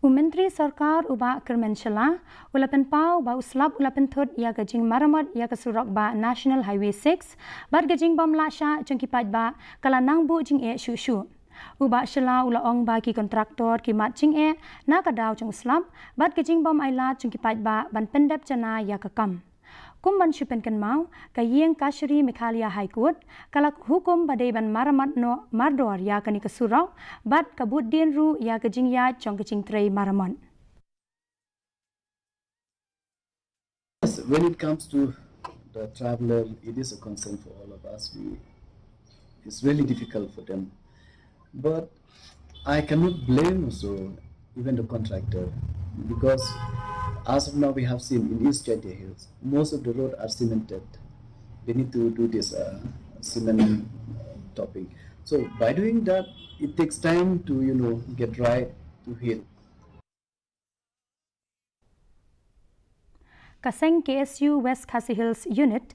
Menteri Sarkar uba Kermenshela, ulapan pau ba uslap ulapan thud ya gajing Maramot ya ke Surok ba National Highway 6, bat gajing bom lasha jengkipat ba kalanang bu jing shushu. Uba shela ulaong ba ki kontraktor ki mat jing na kadaw jeng uslap, bat gajing bom ailat jengkipat ba ban pendep jana ya kekam. Kumban syupenkan mau, kayeng kasri Mekhalia High Court, kalak hukum badai ban Maramot no mardor ya kani ke Surok, bat kabut din ru ya kejing ya jong kejing trei Maramot. Yes, when it comes to the traveler, it is a concern for all of us. It's really difficult for them. But I cannot blame also even the contractor, because as of now we have seen in East Chadia Hills, most of the road are cemented. They need to do this cement topping. So by doing that, it takes time to get right to heal. Kaseng KSU West KHASI Hills Unit